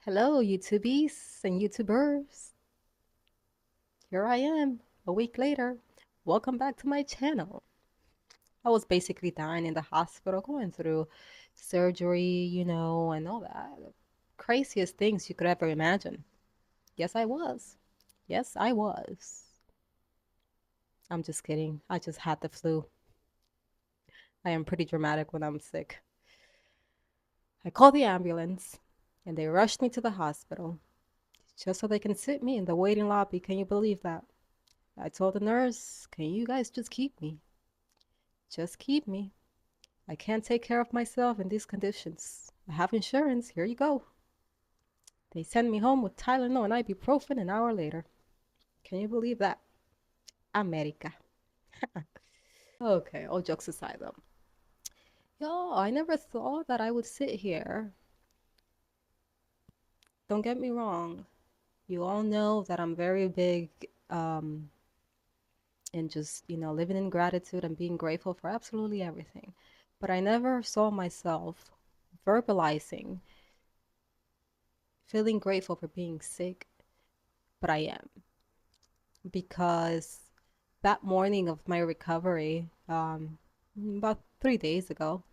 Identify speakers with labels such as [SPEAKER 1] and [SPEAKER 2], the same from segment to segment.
[SPEAKER 1] Hello, YouTubies and YouTubers. Here I am, a week later. Welcome back to my channel. I was basically dying in the hospital, going through surgery, and all that. Craziest things you could ever imagine. Yes, I was. Yes, I was. I'm just kidding. I just had the flu. I am pretty dramatic when I'm sick. I called the ambulance and they rushed me to the hospital just so they can sit me in the waiting lobby. Can you believe that? I told the nurse, can you guys just keep me? Just keep me. I can't take care of myself in these conditions. I have insurance. Here you go. They sent me home with Tylenol and ibuprofen an hour later. Can you believe that? America. Okay, all jokes aside though. Yo, I never thought that I would sit here. Don't get me wrong. You all know that I'm very big in just, living in gratitude and being grateful for absolutely everything. But I never saw myself verbalizing feeling grateful for being sick, but I am because that morning of my recovery, about 3 days ago,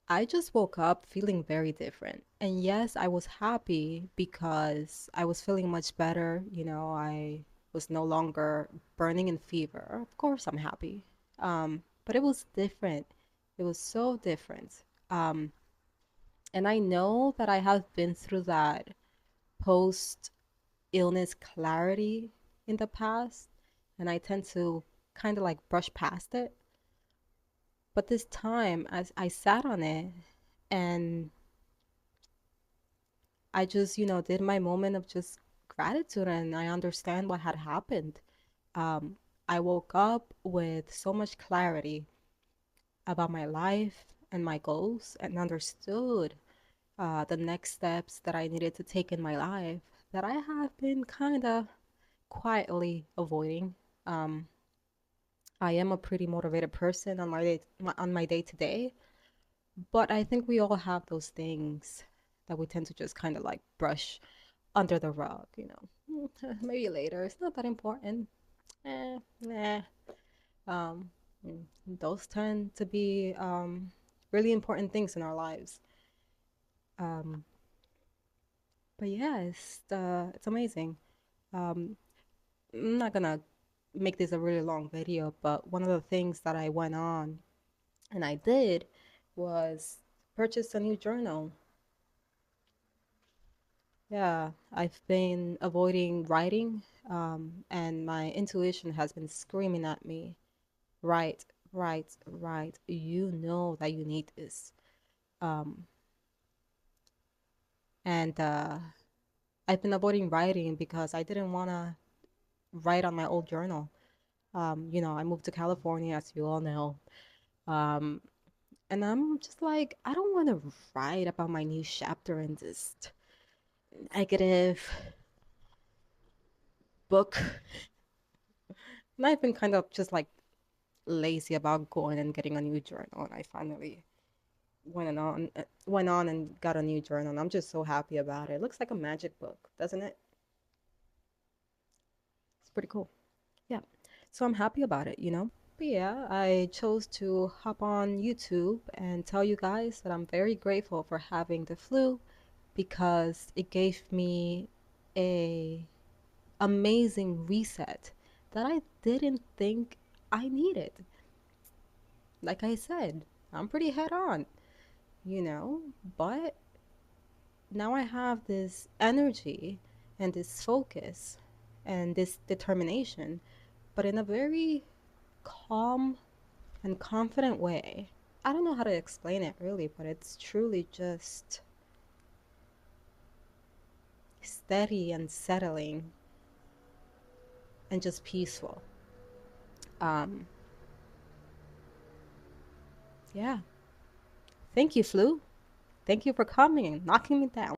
[SPEAKER 1] I just woke up feeling very different. And yes, I was happy because I was feeling much better. I was no longer burning in fever. Of course, I'm happy. But it was different. It was so different. Um, and I know that I have been through that post illness clarity in the past, and I tend to kind of like brush past it. But this time, as I sat on it and I just, did my moment of just gratitude and I understand what had happened. Um, I woke up with so much clarity about my life and my goals and understood the next steps that I needed to take in my life that I have been kind of quietly avoiding. Um, I am a pretty motivated person on my day to day, but I think we all have those things that we tend to just kind of like brush under the rug. Maybe later. It's not that important. Nah. Um, those tend to be really important things in our lives. Um, but yeah, it's amazing. Um, I'm not gonna make this a really long video, but one of the things that I went on and I did was purchase a new journal. Yeah, I've been avoiding writing, and my intuition has been screaming at me, write, write, write. You know that you need this. Um, and I've been avoiding writing because I didn't want to write on my old journal. I moved to California, as you all know. Um, and I'm just like, I don't want to write about my new chapter in this negative book. And I've been kind of just like lazy about going and getting a new journal, and I finally went on and got a new journal, and I'm just so happy about it. It looks like a magic book, doesn't it? It's pretty cool. Yeah. So I'm happy about it. But yeah, I chose to hop on YouTube and tell you guys that I'm very grateful for having the flu because it gave me a amazing reset that I didn't think I needed. Like I said, I'm pretty head on, you know, but now I have this energy and this focus and this determination, but in a very calm and confident way. I don't know how to explain it really, but it's truly just steady and settling and just peaceful. Um, yeah. Thank you, Flu. Thank you for coming and knocking me down.